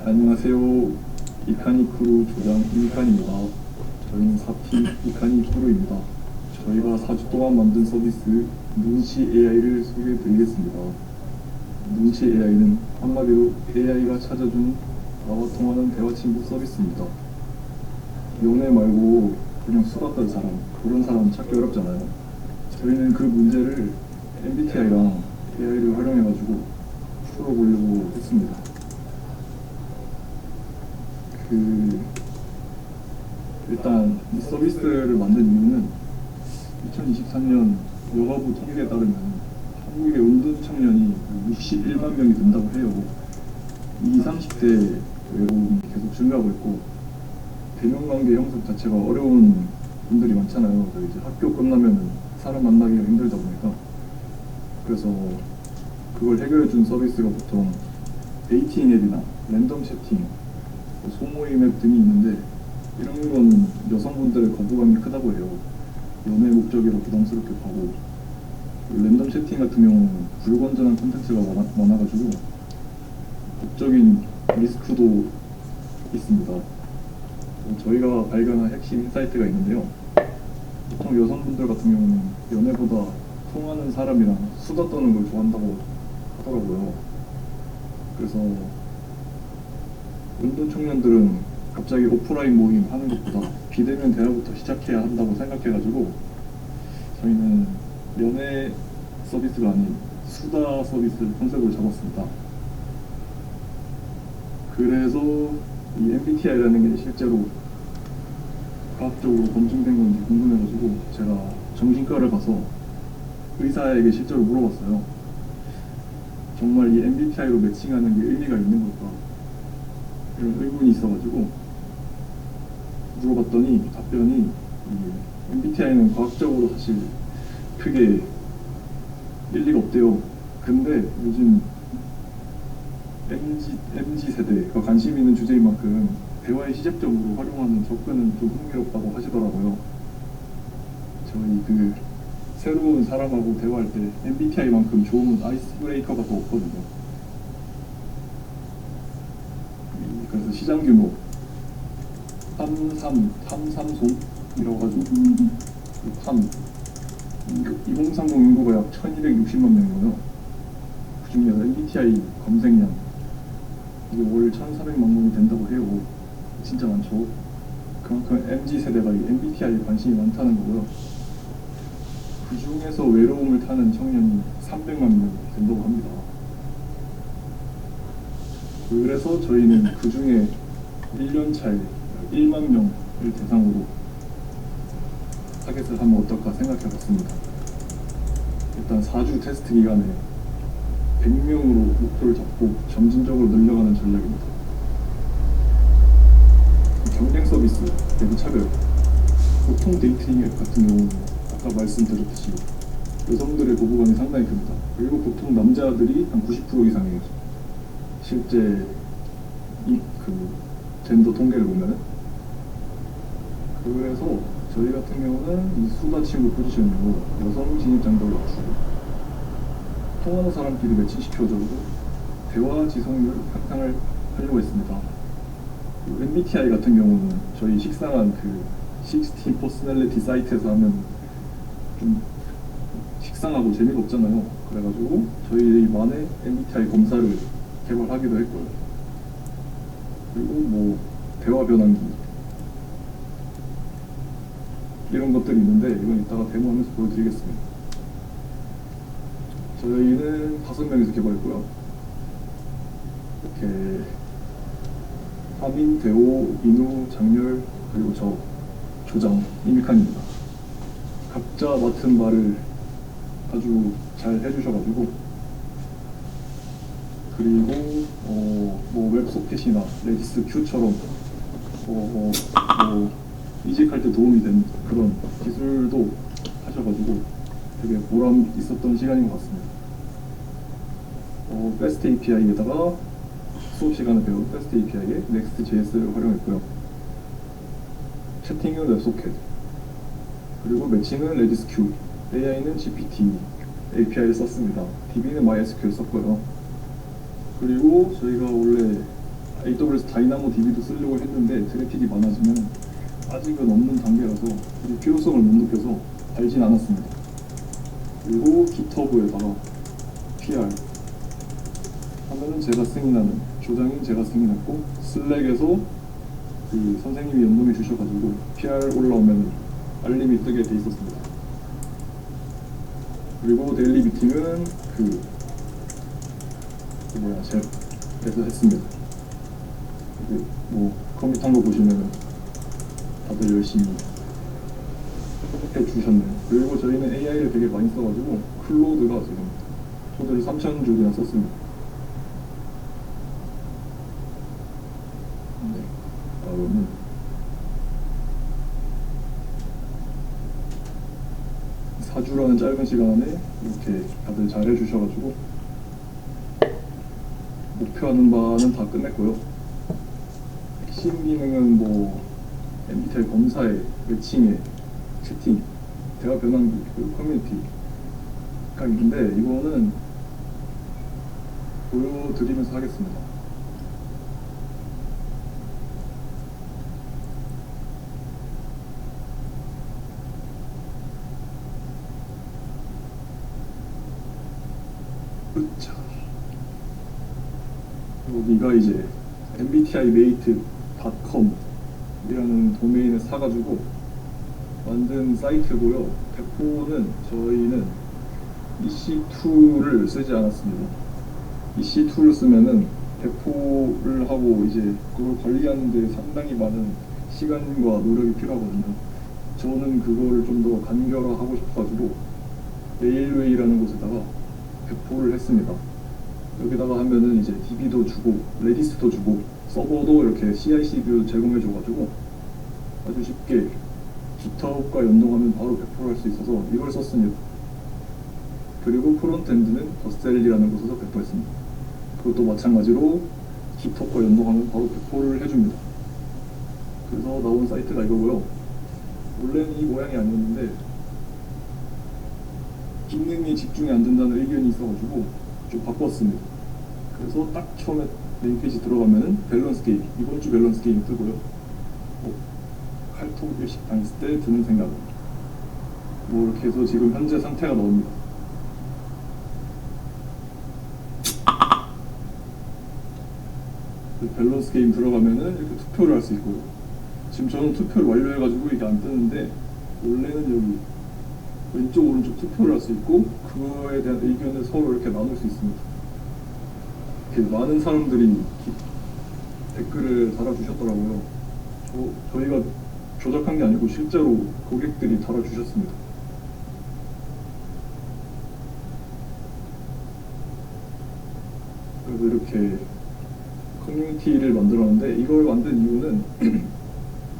안녕하세요. 이카니 크루 조장 이칸입니다. 저희는 4팀 이카니 크루입니다. 저희가 4주 동안 만든 서비스 눈치 AI를 소개해 드리겠습니다. 눈치 AI는 한마디로 AI가 찾아준 나와 통하는 대화 친구 서비스입니다. 연애 말고 그냥 수다 떨 사람, 그런 사람 찾기 어렵잖아요. 저희는 그 문제를 MBTI랑 AI를 활용해가지고 풀어보려고 했습니다. 일단 이 서비스를 만든 이유는 2023년 여가부 통계에 따르면 한국의 은둔 청년이 61만 명이 된다고 해요. 20, 30대 외로움이 계속 증가하고 있고 대면관계 형성 자체가 어려운 분들이 많잖아요. 이제 학교 끝나면 사람 만나기가 힘들다 보니까. 그래서 그걸 해결해준 서비스가 보통 데이팅 앱이나 랜덤 채팅, 소모임 앱 등이 있는데 이런 건 여성분들의 거부감이 크다고 해요. 연애 목적이라 부담스럽게 하고 랜덤 채팅 같은 경우는 불건전한 콘텐츠가 많아가지고 법적인 리스크도 있습니다. 저희가 발견한 핵심 인사이트가 있는데요. 보통 여성분들 같은 경우는 연애보다 통하는 사람이랑 수다 떠는 걸 좋아한다고 하더라고요. 그래서 은둔 청년들은 갑자기 오프라인 모임 하는 것보다 비대면 대화부터 시작해야 한다고 생각해가지고 저희는 연애 서비스가 아닌 수다 서비스 컨셉을 잡았습니다. 그래서 이 MBTI라는 게 실제로 과학적으로 검증된 건지 궁금해가지고 제가 정신과를 가서 의사에게 실제로 물어봤어요. 정말 이 MBTI로 매칭하는 게 의미가 있는 걸까? 이런 의문이 있어가지고 물어봤더니 답변이 MBTI는 과학적으로 사실 크게 일리가 없대요. 근데 요즘 MZ 세대가 관심 있는 주제인 만큼 대화의 시작점으로 활용하는 접근은 좀 흥미롭다고 하시더라고요. 저희 새로운 사람하고 대화할 때 MBTI만큼 좋은 아이스 브레이커가 더 없거든요. 그래서 시장 규모 330이라고 가지고 2030 인구가 약 1260만 명이고요. 그 중에서 MBTI 검색량 이게 월 1400만 명이 된다고 해요. 진짜 많죠. 그만큼 MZ세대가 이 MBTI에 관심이 많다는 거고요. 그 중에서 외로움을 타는 청년이 300만 명 된다고 합니다. 그래서 저희는 그 중에 1년 차에 1만 명을 대상으로 타겟을 하면 어떨까 생각해 봤습니다. 일단 4주 테스트 기간에 100명으로 목표를 잡고 점진적으로 늘려가는 전략입니다. 경쟁 서비스, 대비 차별. 보통 데이팅 앱 같은 경우는 아까 말씀드렸듯이 여성들의 거부감이 상당히 큽니다. 그리고 보통 남자들이 한 90% 이상이에요. 실제 젠더 통계를 보면은. 그래서 저희 같은 경우는 이 수다 친구 포지션이고 여성 진입 장벽을 낮추고 통하는 사람끼리 매칭시켜줘도 대화 지속률 향상을 하려고 했습니다. MBTI 같은 경우는 저희 식상한 16 퍼스널리티 사이트에서 하면 좀 식상하고 재미가 없잖아요. 그래가지고 저희만의 MBTI 검사를 개발하기도 했고요. 그리고 대화 변환기 이런 것들이 있는데 이건 이따가 데모하면서 보여드리겠습니다. 저희는 5명이서 개발했고요. 이렇게 하민, 대호, 인우, 장렬, 그리고 저 조장 이미칸입니다. 각자 맡은 말을 아주 잘 해주셔가지고 그리고 웹소켓이나 레디스 큐처럼 이직할 때 도움이 된 그런 기술도 하셔가지고 되게 보람 있었던 시간인 것 같습니다. 패스트 API에다가 수업 시간에 배운 패스트 API에 Next.js를 활용했고요. 채팅은 웹소켓, 그리고 매칭은 레디스 큐, AI는 GPT API를 썼습니다. DB는 MySQL 썼고요. 그리고 저희가 원래 AWS 다이나모 DB도 쓰려고 했는데 트래픽이 많아지면 아직은 없는 단계라서 아직 필요성을 못 느껴서 달진 않았습니다. 그리고 GitHub에다가 PR 하면은 제가 승인하는, 조장인 제가 승인했고, 슬랙에서 그 선생님이 연동해 주셔가지고 PR 올라오면 알림이 뜨게 돼 있었습니다. 그리고 데일리 미팅은 잽에서 했습니다. 뭐 커밋한 거 보시면 다들 열심히 해주셨네요. 그리고 저희는 AI를 되게 많이 써가지고 클로드가 지금 토tal 3,000줄이나 썼습니다. 네, 다음은 4주라는 짧은 시간 안에 이렇게 다들 잘 해주셔가지고 목표하는 바는 다 끝냈고요. 핵심 기능은 뭐 MBTI 검사에, 매칭에, 채팅, 대화 변환기, 그리고 커뮤니티가 있는데 이거는 보여드리면서 하겠습니다. 자, 여기가 이제 mbtimate.com 이라는 도메인을 사가지고 만든 사이트고요. 배포는 저희는 EC2를 쓰지 않았습니다. EC2를 쓰면은 배포를 하고 이제 그걸 관리하는데 상당히 많은 시간과 노력이 필요하거든요. 저는 그거를 좀 더 간결화하고 싶어가지고 레일웨이라는 곳에다가 배포를 했습니다. 여기다가 하면은 이제 DB도 주고 레디스도 주고 서버도 이렇게 CI/CD도 제공해줘가지고 아주 쉽게 GitHub과 연동하면 바로 배포를 할 수 있어서 이걸 썼습니다. 그리고 프론트엔드는 더셀이라는 곳에서 배포했습니다. 그것도 마찬가지로 GitHub과 연동하면 바로 배포를 해줍니다. 그래서 나온 사이트가 이거고요. 원래는 이 모양이 아니었는데 기능이 집중이 안 된다는 의견이 있어가지고 좀 바꿨습니다. 그래서 딱 처음에 메인 페이지 들어가면은 밸런스 게임, 이번 주 밸런스 게임 뜨고요. 칼톡 일식 당했을 때 드는 생각, 뭐 이렇게 해서 지금 현재 상태가 나옵니다. 밸런스 게임 들어가면은 이렇게 투표를 할 수 있고요. 지금 저는 투표를 완료해가지고 이게 안 뜨는데 원래는 여기 왼쪽 오른쪽 투표를 할 수 있고 그거에 대한 의견을 서로 이렇게 나눌 수 있습니다. 이렇게 많은 사람들이 댓글을 달아주셨더라고요. 저희가 조작한 게 아니고 실제로 고객들이 달아주셨습니다. 그래서 이렇게 커뮤니티를 만들었는데 이걸 만든 이유는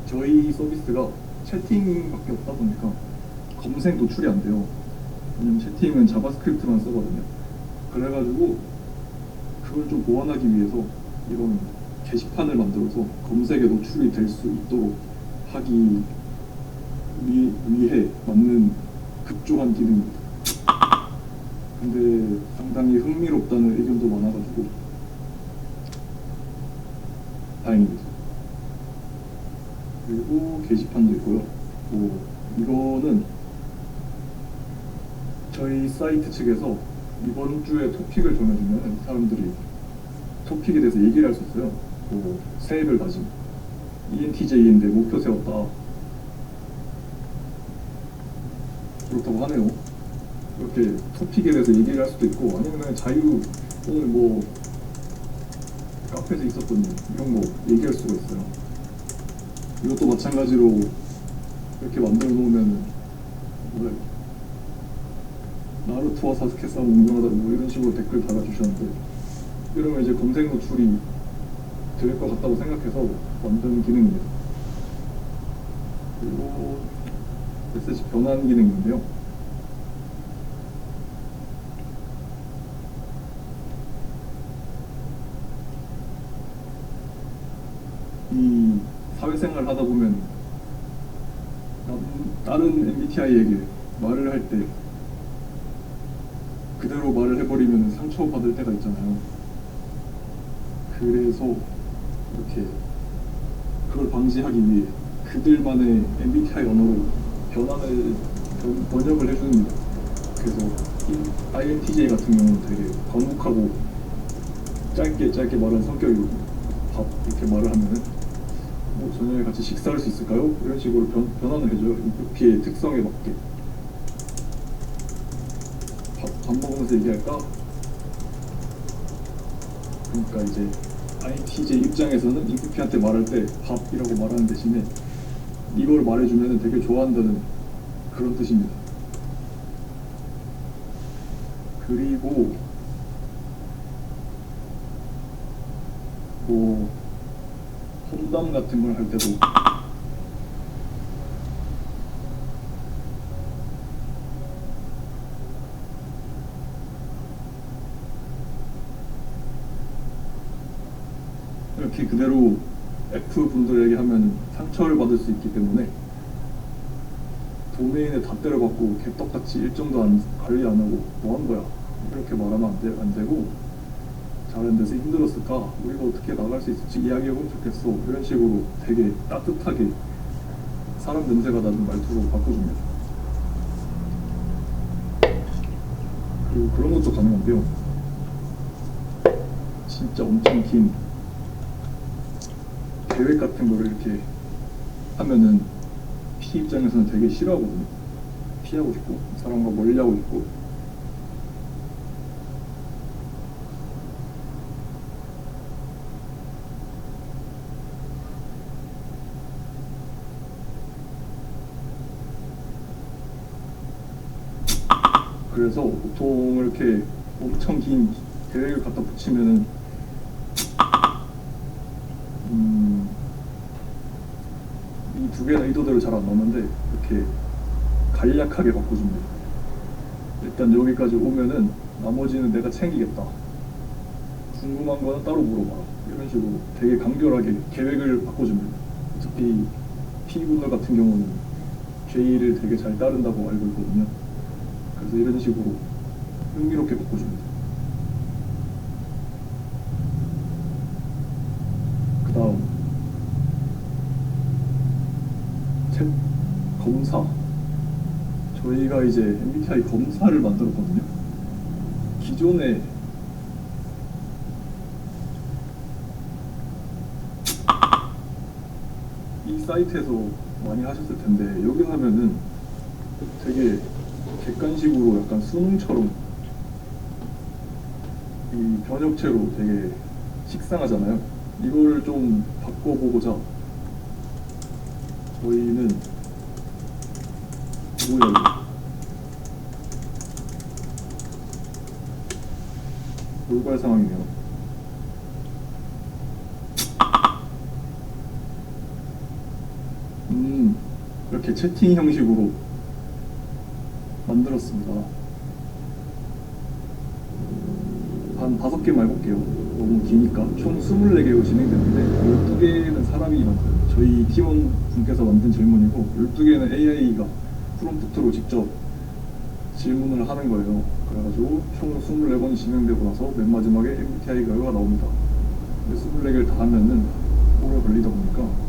저희 서비스가 채팅밖에 없다 보니까 검색 노출이 안 돼요. 왜냐면 채팅은 자바스크립트만 쓰거든요. 그래가지고 그걸 좀 보완하기 위해서 이런 게시판을 만들어서 검색에 노출이 될 수 있도록 하기 위해 만든 급조한 기능입니다. 근데 상당히 흥미롭다는 의견도 많아가지고 다행입니다. 그리고 게시판도 있고요. 이거는 저희 사이트 측에서 이번 주에 토픽을 정해주면 사람들이 토픽에 대해서 얘기를 할 수 있어요. 새해별 다짐, ENTJ인데 목표 세웠다, 그렇다고 하네요. 이렇게 토픽에 대해서 얘기를 할 수도 있고 아니면 그냥 자유, 오늘 뭐 카페에서 있었던 일 이런 거 얘기할 수가 있어요. 이것도 마찬가지로 이렇게 만들어 놓으면 나루토와 사스케 싸움 운동하다 뭐 이런 식으로 댓글 달아주셨는데 이러면 이제 검색 노출이 될 것 같다고 생각해서 만든 기능입니다. 그리고 메시지 변환 기능인데요. 이 사회생활 하다 보면 다른 MBTI에게 말을 할 때 그대로 말을 해버리면 상처받을 때가 있잖아요. 그래서 이렇게 그걸 방지하기 위해 그들만의 MBTI 언어로 변환을 번역을 해줍니다. 그래서 INTJ 같은 경우는 되게 과묵하고 짧게 말하는 성격이거든요. 밥 이렇게 말을 하면은 뭐 저녁에 같이 식사할 수 있을까요? 이런 식으로 변환을 해줘요. INFP의 특성에 맞게. 밥 먹으면서 얘기할까? 그러니까 이제 INTJ 입장에서는 INFP한테 말할 때 밥이라고 말하는 대신에 이걸 말해주면 되게 좋아한다는 그런 뜻입니다. 그리고 뭐 험담 같은 걸 할 때도 이렇게 그대로 F분들에게 하면 상처를 받을 수 있기 때문에 도메인에 다 때려박고 개떡같이 일정도 관리 안 하고 뭐 한 거야 이렇게 말하면 안 되고 다른 데서 힘들었을까? 우리가 어떻게 나갈 수 있을지 이야기해보면 좋겠어. 이런 식으로 되게 따뜻하게 사람 냄새가 나는 말투로 바꿔줍니다. 그리고 그런 것도 가능한데요. 진짜 엄청 긴 계획 같은 거를 이렇게 하면은 P 입장에서는 되게 싫어하거든요. 피하고 싶고 사람과 멀리하고 싶고 그래서 보통 이렇게 엄청 긴 계획을 갖다 붙이면은 이 두 개는 의도대로 잘 안 나오는데 이렇게 간략하게 바꿔줍니다. 일단 여기까지 오면은 나머지는 내가 챙기겠다. 궁금한 거는 따로 물어봐라. 이런 식으로 되게 간결하게 계획을 바꿔줍니다. 어차피 P분들 같은 경우는 J를 되게 잘 따른다고 알고 있거든요. 그래서 이런 식으로 흥미롭게 바꿔줍니다. 그 다음 책 검사. 저희가 이제 MBTI 검사를 만들었거든요. 기존에 이 사이트에서 많이 하셨을 텐데 여기 하면은 되게 객관식으로 약간 수능처럼 이 번역체로 되게 식상하잖아요. 이걸 좀 바꿔보고자 저희는 뭐야 이거 돌발 상황이네요. 이렇게 채팅 형식으로 만들었습니다. 한 5개만 해볼게요. 너무 기니까. 총 24개로 진행되는데 12개는 사람이 만든 저희 팀원 분께서 만든 질문이고 12개는 AI가 프롬프트로 직접 질문을 하는 거예요. 그래가지고 총 24번이 진행되고 나서 맨 마지막에 MBTI 결과가 나옵니다. 24개를 다 하면은 오래 걸리다 보니까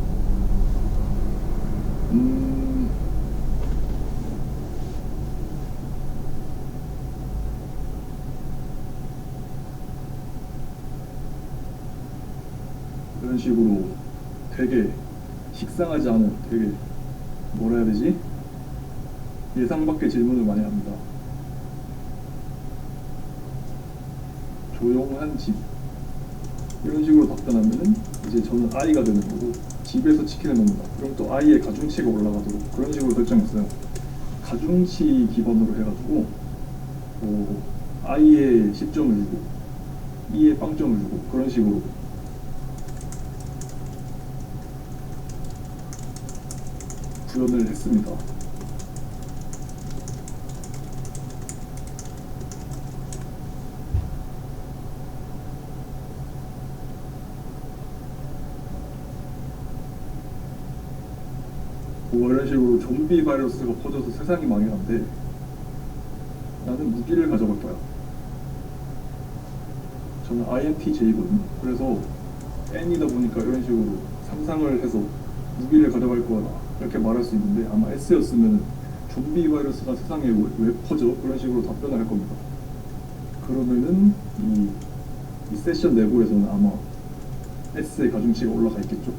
이런 식으로 되게 식상하지 않은 되게 뭐라 해야 되지? 예상 밖의 질문을 많이 합니다. 조용한 집 이런 식으로 답변하면은 이제 저는 아이가 되는 거고 집에서 치킨을 먹는다. 그럼 또 아이의 가중치가 올라가도록 그런 식으로 설정했어요. 가중치 기반으로 해가지고 아이의 10점을 주고 E의 빵점을 주고 그런 식으로 구현을 했습니다. 뭐 이런 식으로 좀비 바이러스가 퍼져서 세상이 망해간대. 나는 무기를 가져갈 거야. 저는 INTJ거든요. 그래서 N이다 보니까 이런 식으로 상상을 해서 무기를 가져갈 거다 이렇게 말할 수 있는데, 아마 S였으면 좀비 바이러스가 세상에 왜 퍼져? 그런 식으로 답변을 할 겁니다. 그러면은 이 세션 내부에서는 아마 S의 가중치가 올라가 있겠죠.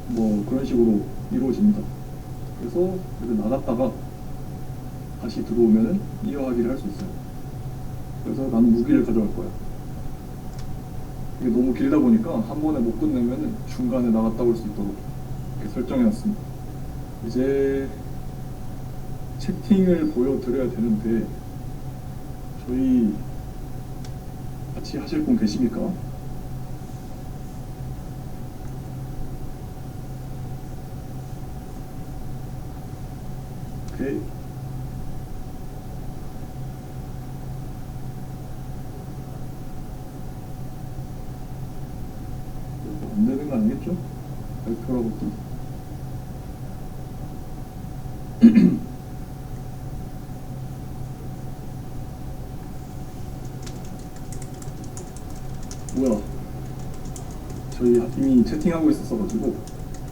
뭐 그런 식으로 이루어집니다. 그래서 이제 나갔다가 다시 들어오면은 이어하기를 할 수 있어요. 그래서 나는 무기를 가져갈 거야. 이게 너무 길다 보니까 한 번에 못 끝내면은 중간에 나갔다 올 수 있도록 이렇게 설정해놨습니다. 이제 채팅을 보여드려야 되는데, 저희 같이 하실 분 계십니까? 오케이. 안 되는 거 아니겠죠? 발표라고 또. 뭐야? 저희 이미 채팅하고 있었어가지고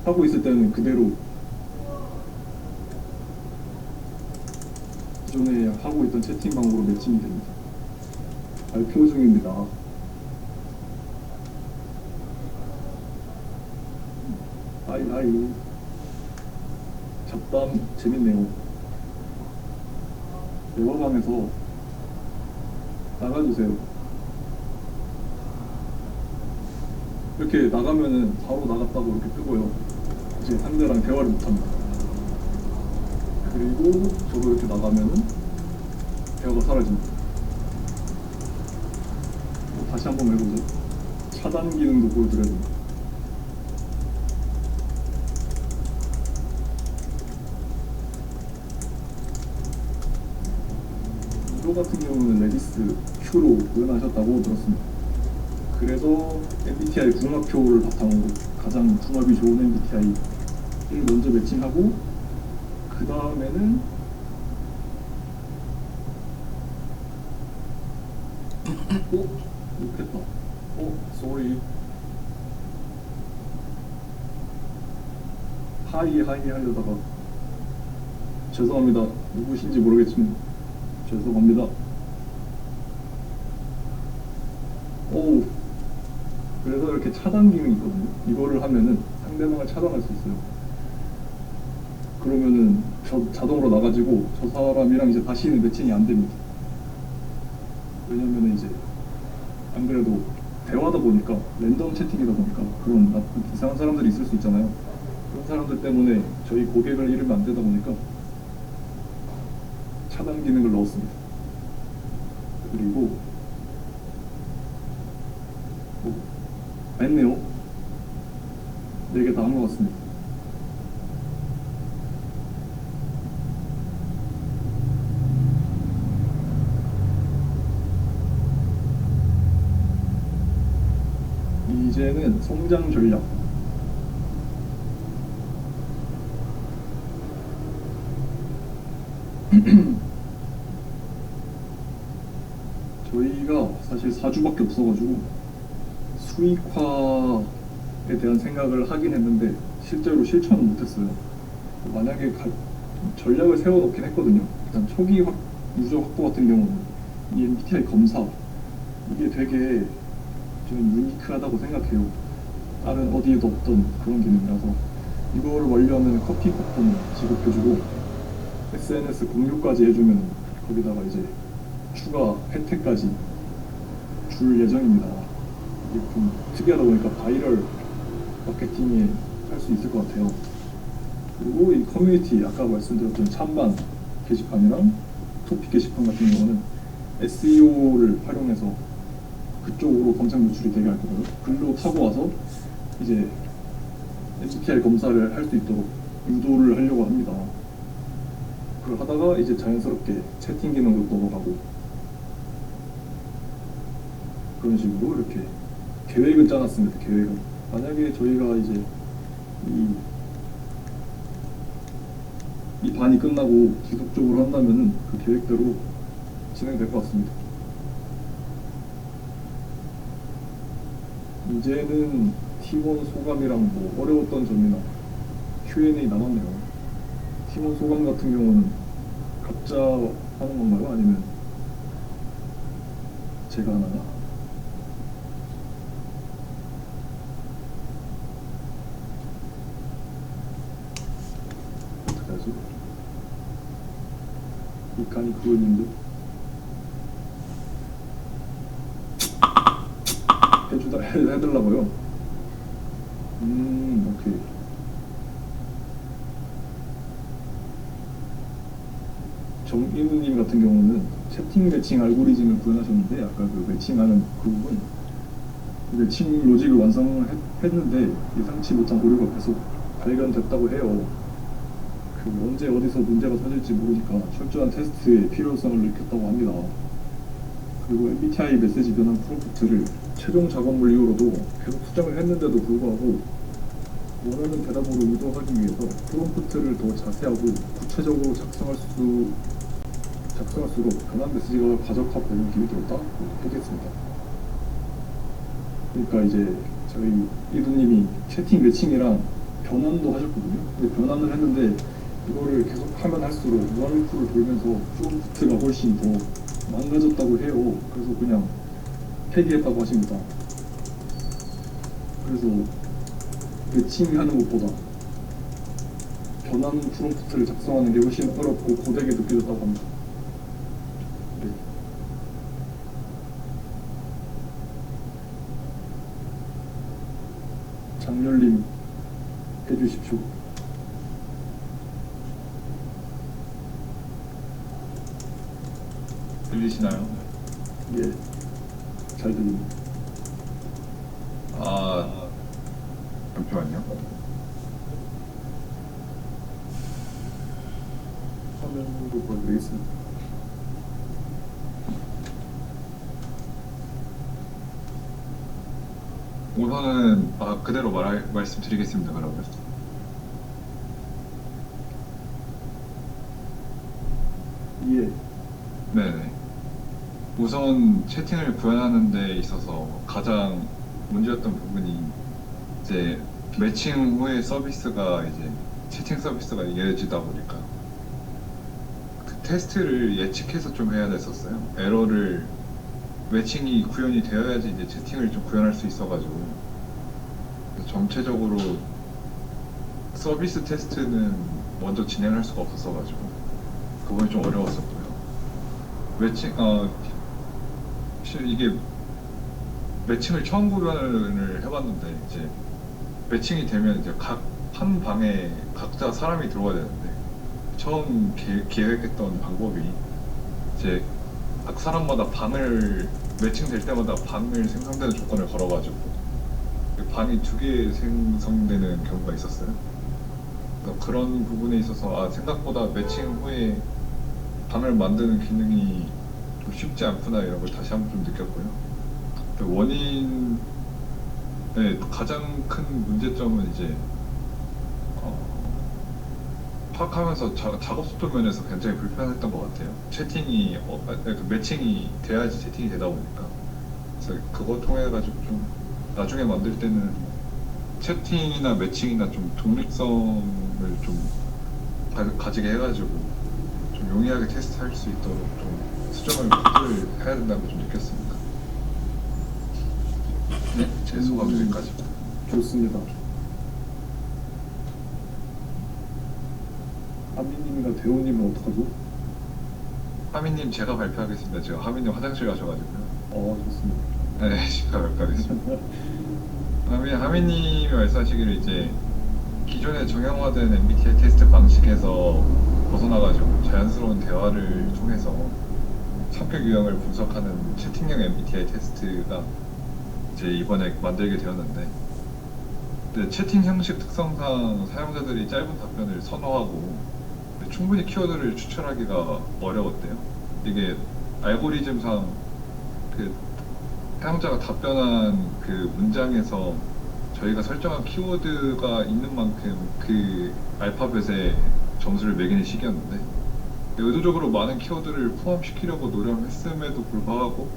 하고 있을 때는 그대로 기존에 하고 있던 채팅방으로 매칭이 됩니다. 발표 중입니다. 하이. 잡담 재밌네요. 대화방에서 나가주세요. 이렇게 나가면은 바로 나갔다고 이렇게 뜨고요. 이제 상대랑 대화를 못합니다. 그리고 저도 이렇게 나가면은 대화가 사라집니다. 다시 한번 해보죠. 차단 기능도 보여드려야 됩니다. 이거 같은 경우는 레디스 Q로 구현하셨다고 들었습니다. 그래서 MBTI 궁합표를 바탕으로 가장 궁합이 좋은 MBTI를 먼저 매칭하고, 그 다음에는 못했다. sorry. 하이 하려다가 죄송합니다. 누구신지 모르겠지만 죄송합니다. 오, 그래서 이렇게 차단 기능이 있거든요. 이거를 하면은 상대방을 차단할 수 있어요. 그러면은 자동으로 나가지고 저 사람이랑 이제 다시는 매칭이 안 됩니다. 왜냐면은 이제 안 그래도 대화다 보니까, 랜덤 채팅이다 보니까 그런 이상한 사람들이 있을 수 있잖아요. 그런 사람들 때문에 저희 고객을 잃으면 안 되다 보니까 차단 기능을 넣었습니다. 그리고 했네요. 4개 다 한 것 같습니다. 이제는 성장 전략. 저희가 사실 사주밖에 없어가지고 수익화에 대한 생각을 하긴 했는데 실제로 실천은 못했어요. 만약에 전략을 세워놓긴 했거든요. 일단 초기 유저 확보 같은 경우는 이 MBTI 검사, 이게 되게 좀 유니크하다고 생각해요. 다른 어디에도 없던 그런 기능이라서 이거를 완료하면 커피 쿠폰 지급해주고 SNS 공유까지 해주면 거기다가 이제 추가 혜택까지 줄 예정입니다. 이게 좀 특이하다 보니까 바이럴 마케팅에 할 수 있을 것 같아요. 그리고 이 커뮤니티, 아까 말씀드렸던 찬반 게시판이랑 토픽 게시판 같은 경우는 SEO를 활용해서 그쪽으로 검색 노출이 되게 할 거고요. 글로 타고 와서 이제 MBTI 검사를 할 수 있도록 유도를 하려고 합니다. 그걸 하다가 이제 자연스럽게 채팅 기능도 넘어가고, 그런 식으로 이렇게 계획은 짜놨습니다. 계획은 만약에 저희가 이제 이 반이 끝나고 지속적으로 한다면은 그 계획대로 진행될 것 같습니다. 이제는 팀원 소감이랑 뭐 어려웠던 점이나 Q&A 남았네요. 팀원 소감 같은 경우는 각자 하는 건가요? 아니면 제가 하나요? 어떻게 하지? 이칸이 그거님도 해달라고요? 오케이. 정인우님 같은 경우는 채팅 매칭 알고리즘을 구현하셨는데 아까 그 매칭하는 그 부분 매칭 로직을 완성했는데 예상치 못한 오류가 계속 발견됐다고 해요. 그 언제 어디서 문제가 터질지 모르니까 철저한 테스트의 필요성을 느꼈다고 합니다. 그리고 MBTI 메시지 변환 프롬프트를 최종 작업물 이후로도 계속 수정을 했는데도 불구하고 원하는 대답으로 유도하기 위해서 프롬프트를 더 자세하고 구체적으로 작성할수록 변환 메시지가 과적하고 힘이 들었다? 얘기했습니다. 그러니까 이제 저희 이두님이 채팅 매칭이랑 변환도 하셨거든요. 근데 변환을 했는데 이거를 계속 하면 할수록 무한루프를 돌면서 프롬프트가 훨씬 더 망가졌다고 해요. 그래서 그냥 폐기했다고 하십니다. 그래서 매칭하는 것보다 변환 프롬프트를 작성하는 게 훨씬 어렵고 고되게 느껴졌다고 합니다. 네. 장렬님 해주십시오. 들리시나요? 예, 잘 들립니다. 아, 잠시만요. 화면으로 보여드리겠습니다. 우선은 그대로 말씀드리겠습니다. 그러면 예, 네네. 우선 채팅을 구현하는 데 있어서 가장 문제였던 부분이 이제 매칭 후에 서비스가 이제 채팅 서비스가 이어지다 보니까 그 테스트를 예측해서 좀 해야 됐었어요. 에러를 매칭이 구현이 되어야지 이제 채팅을 좀 구현할 수 있어가지고 전체적으로 서비스 테스트는 먼저 진행할 수가 없었어가지고 그번이 좀 어려웠었고요. 이게 매칭을 처음 구현을 해봤는데 이제 매칭이 되면 이제 각 한 방에 각자 사람이 들어와야 되는데 처음 계획했던 방법이 이제 각 사람마다 방을 매칭될 때마다 방을 생성되는 조건을 걸어가지고 방이 2개 생성되는 경우가 있었어요. 그래서 그런 부분에 있어서 생각보다 매칭 후에 방을 만드는 기능이 좀 쉽지 않구나 이런 걸 다시 한번 좀 느꼈고요. 그 원인의 가장 큰 문제점은 이제 파악하면서 작업 속도 면에서 굉장히 불편했던 것 같아요. 채팅이 그 매칭이 돼야지 채팅이 되다 보니까 그래서 그거 통해 가지고 좀 나중에 만들 때는 채팅이나 매칭이나 좀 독립성을 좀 가지게 해가지고 좀 용이하게 테스트할 수 있도록 좀 수정을 해야 된다고 좀 느꼈습니다. 네, 제 소감 여기까지. 좋습니다. 하미님이나 대호님은 어떡하죠? 하민님 제가 발표하겠습니다. 제가 하민님 화장실 가셔가지고요. 좋습니다. 네, 제가 발표하겠습니다. 하민님이 말씀하시기를 이제 기존의 정형화된 MBTI 테스트 방식에서 벗어나가지고 자연스러운 대화를 통해서 성격 유형을 분석하는 채팅형 MBTI 테스트가 이제 이번에 만들게 되었는데, 근데 채팅 형식 특성상 사용자들이 짧은 답변을 선호하고 충분히 키워드를 추출하기가 어려웠대요. 이게 알고리즘상 그 사용자가 답변한 그 문장에서 저희가 설정한 키워드가 있는 만큼 그 알파벳에 점수를 매기는 식이었는데 의도적으로 많은 키워드를 포함시키려고 노력했음에도 불구하고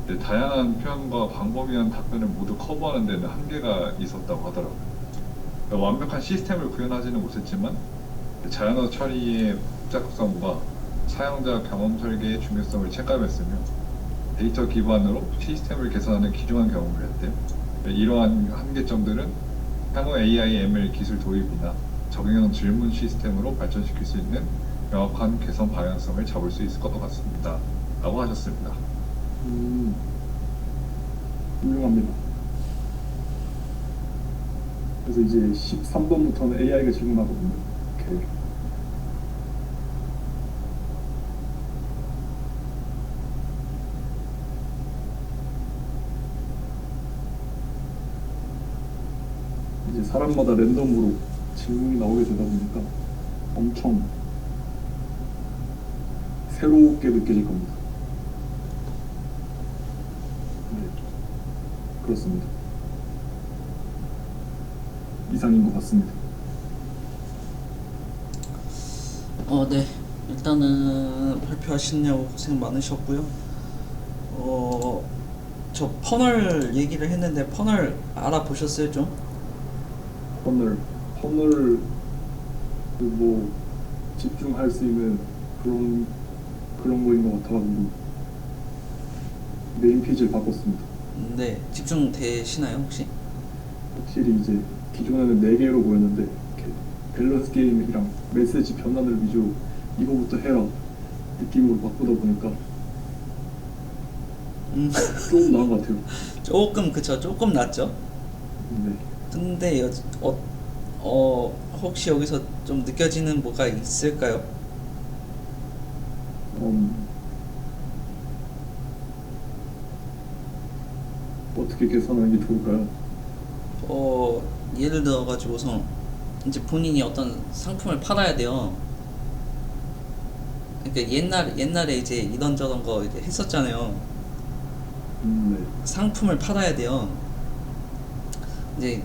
이제 다양한 표현과 방법이란 답변을 모두 커버하는 데는 한계가 있었다고 하더라고요. 그러니까 완벽한 시스템을 구현하지는 못했지만 자연어 처리의 복잡성과 사용자 경험 설계의 중요성을 체감했으며 데이터 기반으로 시스템을 개선하는 귀중한 경험을 했대요. 이러한 한계점들은 향후 AI, ML 기술 도입이나 적용 질문 시스템으로 발전시킬 수 있는 명확한 개선 방향성을 잡을 수 있을 것 같습니다. 라고 하셨습니다. 훌륭합니다. 그래서 이제 13번부터는 AI가 질문하거든요. 이렇게. 이제 사람마다 랜덤으로 질문이 나오게 되다 보니까 엄청 새롭게 느껴질 겁니다. 네, 그렇습니다. 이상인 것 같습니다. 네. 일단은 발표하시느냐고 고생 많으셨고요. 저 퍼널 얘기를 했는데 퍼널 알아보셨어요 좀? 퍼널 뭐 집중할 수 있는 그런 거인 것 같아가지고 메인 페이지를 바꿨습니다. 네. 집중되시나요 혹시? 확실히 이제 기존에는 4개로 보였는데 이렇게 밸런스 게임이랑 메시지 변환을 위주로 이거부터 해라 느낌으로 바꾸다 보니까 조금 나은 것 같아요. 조금 낫죠? 네. 근데 혹시 여기서 좀 느껴지는 뭐가 있을까요? 어떻게 개선하는 게 좋을까요? 예를 들어가지고서 이제 본인이 어떤 상품을 팔아야 돼요. 그러니까 옛날에 이제 이런저런 거 이제 했었잖아요. 네. 상품을 팔아야 돼요. 이제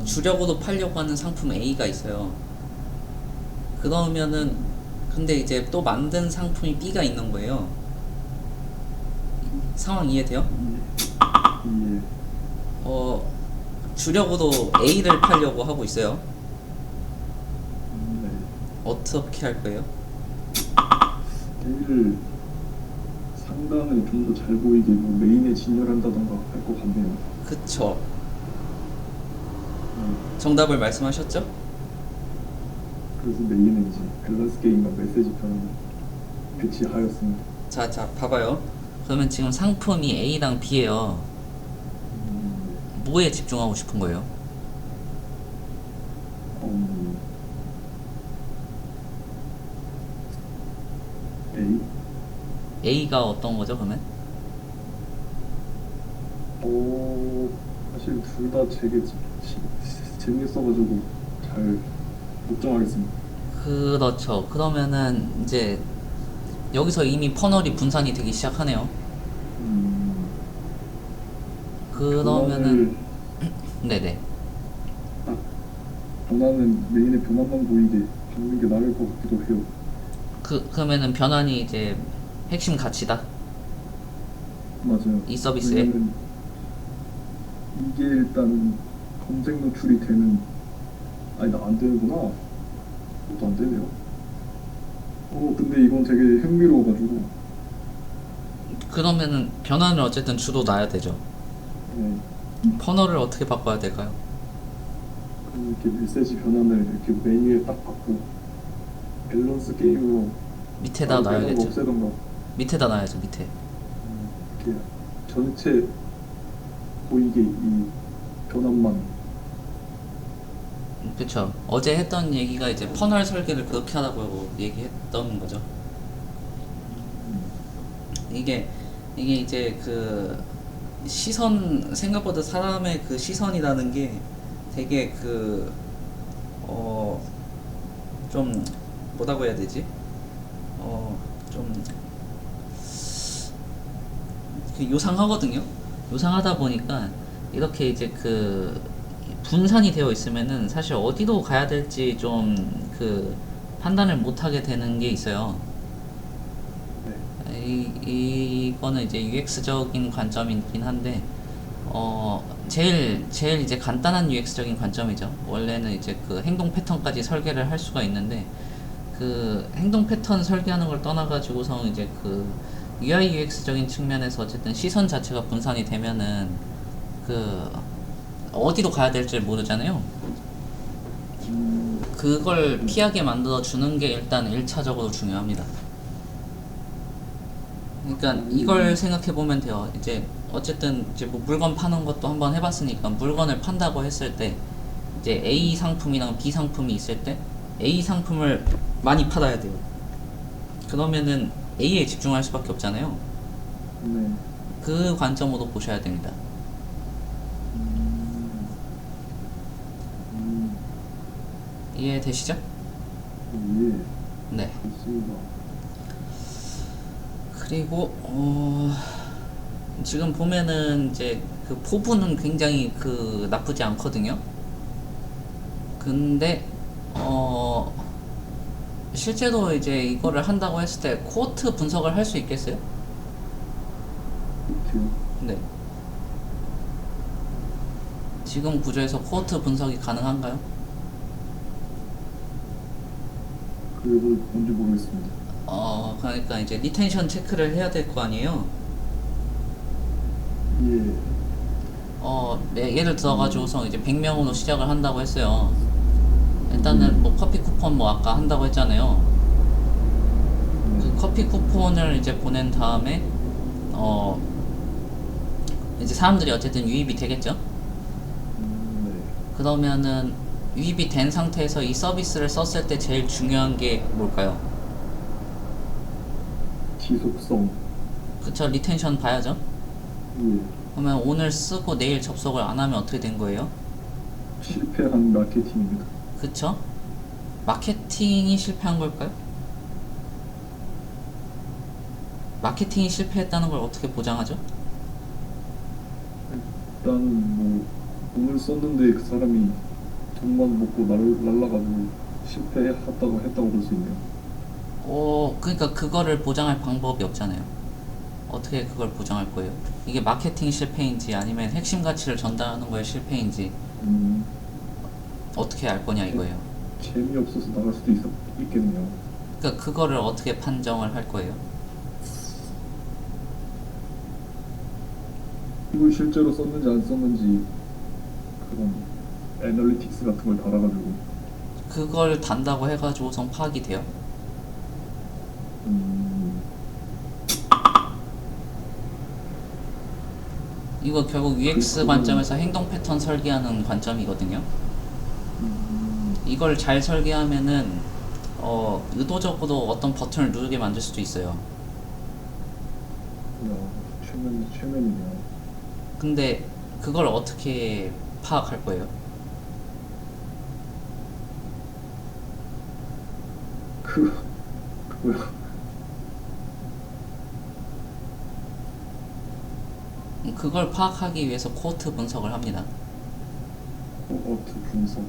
주력으로 팔려고 하는 상품 A가 있어요. 그러면은 근데 이제 또 만든 상품이 B가 있는 거예요. 상황 이해돼요? 예. 주력으로 A를 팔려고 하고 있어요. 네. 어떻게 할 거예요? A를 상단을 좀 더 잘 보이게 뭐 메인에 진열한다던가 할 것 같네요. 그쵸. 정답을 말씀하셨죠? 그래서 메인에 이제 밸런스 게임과 메시지 변환을 배치하였습니다. 자, 봐봐요. 그러면 지금 상품이 A랑 B예요. 뭐에 집중하고 싶은 거예요? A? A가 어떤 거죠, 그러면? 사실 둘 다 되게 재밌어가지고 잘 못 정하겠습니다. 그렇죠. 그러면은 이제 여기서 이미 퍼널이 분산이 되기 시작하네요. 그러면은 네네. 변화는 메인의 변화만 보이게 잡는 게 나을 것 같기도 해요. 그러면은 변환이 이제 핵심 가치다. 맞아요. 이 서비스에? 왜냐면 이게 일단 검색 노출이 되는 아니 나 안 되는구나. 그것도 안 되네요. 근데 이건 되게 흥미로워가지고 그러면은 변환을 어쨌든 주로 놔야 되죠. 네. 퍼널을 어떻게 바꿔야 될까요? 이렇게 메시지 변환을 이렇게 메뉴에 딱 받고 밸런스 게임으로 밑에다 놔야겠죠. 없애던가 밑에다 놔야죠, 밑에. 이렇게 전체 보이게 이 변환만. 그쵸. 어제 했던 얘기가 이제 퍼널 설계를 그렇게 하라고 얘기했던 거죠. 이게 이제 그 생각보다 사람의 그 시선이라는 게 되게 좀 뭐라고 해야 되지? 좀 요상하거든요. 요상하다 보니까 이렇게 이제 분산이 되어 있으면은 사실 어디로 가야 될지 좀 판단을 못 하게 되는 게 있어요. 이거는 이제 UX적인 관점이긴 한데, 제일 이제 간단한 UX적인 관점이죠. 원래는 이제 그 행동 패턴까지 설계를 할 수가 있는데, 그 행동 패턴 설계하는 걸 떠나가지고서 이제 그 UI UX적인 측면에서 어쨌든 시선 자체가 분산이 되면은 그 어디로 가야 될지 모르잖아요. 그걸 피하게 만들어 주는 게 일단 1차적으로 중요합니다. 그러니까 이걸 생각해 보면 돼요. 이제 어쨌든 이제 뭐 물건 파는 것도 한번 해봤으니까 물건을 판다고 했을 때 이제 A 상품이랑 B 상품이 있을 때 A 상품을 많이 팔아야 돼요. 그러면은 A에 집중할 수밖에 없잖아요. 네. 그 관점으로 보셔야 됩니다. 이해되시죠? 예, 네. 좋습니다. 그리고 지금 보면은 이제 그 포부는 굉장히 그 나쁘지 않거든요. 근데 실제로 이제 이거를 한다고 했을 때 코어트 분석을 할 수 있겠어요? 어때요? 네. 지금 구조에서 코어트 분석이 가능한가요? 그래도 뭔지 모르겠습니다. 그러니까 이제 리텐션 체크를 해야 될 거 아니에요. 예, 네, 예를 들어가지고서 이제 100명으로 시작을 한다고 했어요. 일단은 뭐 커피 쿠폰 뭐 아까 한다고 했잖아요. 그 커피 쿠폰을 이제 보낸 다음에 이제 사람들이 어쨌든 유입이 되겠죠. 네. 그러면은 유입이 된 상태에서 이 서비스를 썼을 때 제일 중요한 게 뭘까요? 지속성. 그쵸, 리텐션 봐야죠. 예, 그러면 오늘 쓰고 내일 접속을 안 하면 어떻게 된 거예요? 실패한 마케팅입니다. 그쵸? 마케팅이 실패한 걸까요? 마케팅이 실패했다는 걸 어떻게 보장하죠? 일단 뭐 돈을 썼는데 그 사람이 돈만 먹고 날라가지고 실패했다고 볼 수 있네요. 그러니까 그거를 보장할 방법이 없잖아요. 어떻게 그걸 보장할 거예요? 이게 마케팅 실패인지 아니면 핵심 가치를 전달하는 거에 실패인지 어떻게 알 거냐 이거예요. 재미없어서 나갈 수도 있겠네요. 그러니까 그거를 어떻게 판정을 할 거예요? 이걸 실제로 썼는지 안 썼는지 그런 애널리틱스 같은 걸 달아가지고 그걸 단다고 해가지고선 파악이 돼요? 이거 결국 UX 관점에서 행동 패턴 설계하는 관점이거든요. 이걸 잘 설계하면은 의도적으로 어떤 버튼을 누르게 만들 수도 있어요. 야, 최면이네요. 근데 그걸 어떻게 파악할 거예요? 그거요. 그걸 파악하기 위해서 코어트 분석을 합니다. 코어트 분석.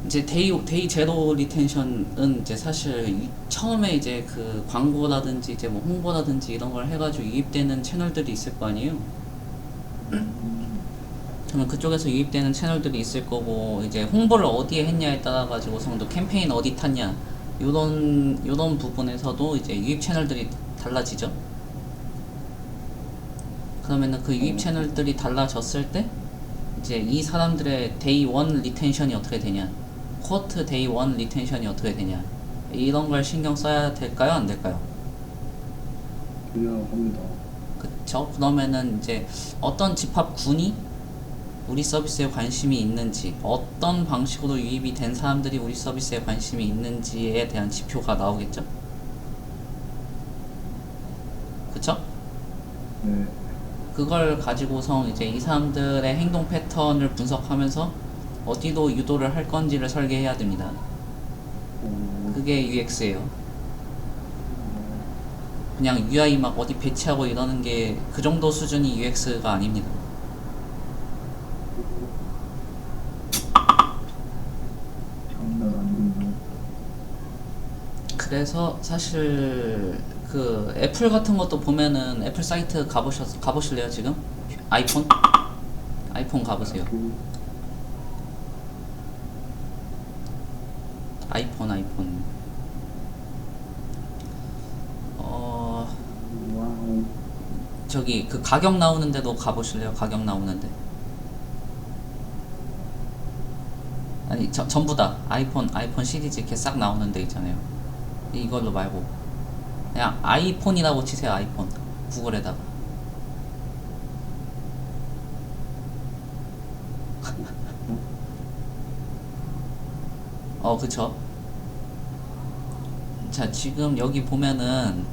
이제 데이 제로 리텐션은 이제 사실 처음에 이제 그 광고라든지 이제 뭐 홍보라든지 이런 걸 해가지고 유입되는 채널들이 있을 거 아니에요. 그러면 그쪽에서 유입되는 채널들이 있을 거고 이제 홍보를 어디에 했냐에 따라 가지고서 또 캠페인 어디 탔냐 요런 부분에서도 이제 유입 채널들이 달라지죠. 그러면은 그 유입 채널들이 달라졌을 때 이제 이 사람들의 데이 1 리텐션이 어떻게 되냐, 쿼트 데이 1 리텐션이 어떻게 되냐, 이런 걸 신경 써야 될까요, 안 될까요? 돼야 합니다. 그쵸? 그러면은 이제 어떤 집합군이 우리 서비스에 관심이 있는지, 어떤 방식으로 유입이 된 사람들이 우리 서비스에 관심이 있는지에 대한 지표가 나오겠죠? 그쵸? 네. 그걸 가지고서 이제 이 사람들의 행동 패턴을 분석하면서 어디로 유도를 할 건지를 설계해야 됩니다. 그게 UX예요. 그냥 UI 막 어디 배치하고 이러는 게 그 정도 수준이 UX가 아닙니다. 장난 아니군요. 그래서 사실 그 애플 같은 것도 보면은 애플 사이트 가보실래요 지금? 아이폰 가보세요. 아이폰. 와우. 저기 그 가격 나오는 데도 가보실래요? 가격 나오는데. 아니 전부 다 아이폰 시리즈 이렇게 싹 나오는 데 있잖아요. 이걸로 말고 그냥 아이폰이라고 치세요. 아이폰 구글에다가. 그쵸. 자 지금 여기 보면은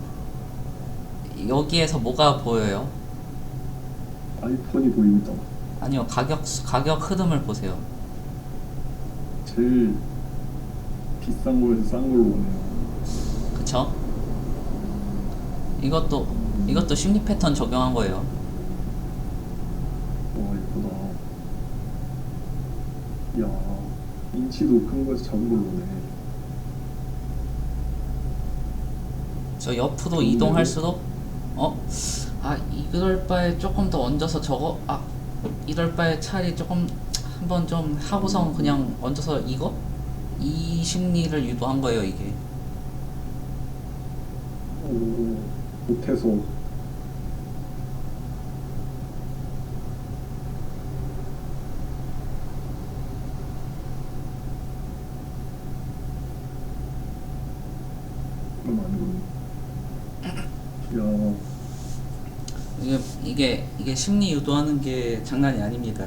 여기에서 뭐가 보여요? 아이폰이 보입니다. 아니요, 가격 흐름을 보세요. 제일 비싼 거에서 싼 걸로 오네요. 그쵸? 이것도 심리 패턴 적용한 거예요. 와, 이쁘다. 야, 인치도 큰 거에서 작은 걸로 오네. 저 옆으로 이동할수록 이럴 바에 조금 더 얹어서 이럴 바에 차라리 조금 한번 좀 하고선 그냥 얹어서 이 심리를 유도한 거예요 이게. 오, 못해서. 그럼 아니거든. 야, 이게 심리 유도하는 게 장난이 아닙니다.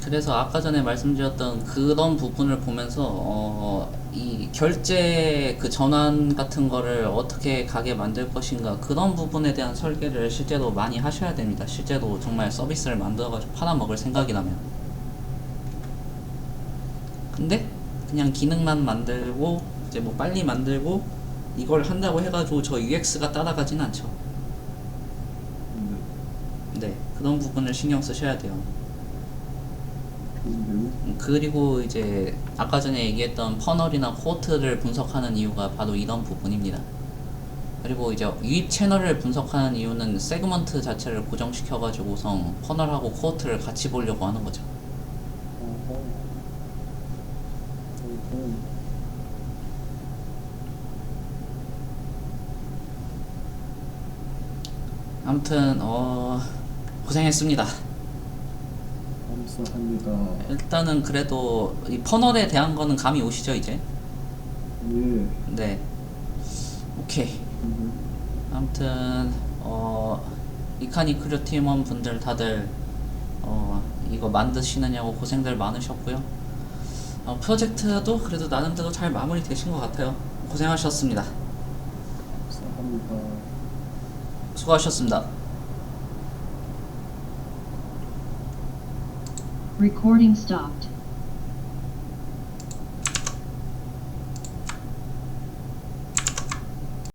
그래서 아까 전에 말씀드렸던 그런 부분을 보면서 이 결제 그 전환 같은 거를 어떻게 가게 만들 것인가, 그런 부분에 대한 설계를 실제로 많이 하셔야 됩니다. 실제로 정말 서비스를 만들어가지고 팔아먹을 생각이라면. 근데 그냥 기능만 만들고 이제 뭐 빨리 만들고 이걸 한다고 해가지고 저 UX가 따라가진 않죠. 네, 그런 부분을 신경 쓰셔야 돼요. 좋은데요? 그리고 이제 아까 전에 얘기했던 퍼널이나 코호트를 분석하는 이유가 바로 이런 부분입니다. 그리고 이제 유입 채널을 분석하는 이유는 세그먼트 자체를 고정시켜가지고선 퍼널하고 코호트를 같이 보려고 하는 거죠. 아무튼 고생했습니다. 감사합니다. 일단은 그래도 이 퍼널에 대한 거는 감이 오시죠 이제? 예. 네. 오케이. 아무튼 이카니 크루 팀원 분들 다들 이거 만드시느냐고 고생들 많으셨고요. 프로젝트도 그래도 나름대로 잘 마무리 되신 것 같아요. 고생하셨습니다. 감사합니다. 수고하셨습니다. Recording stopped.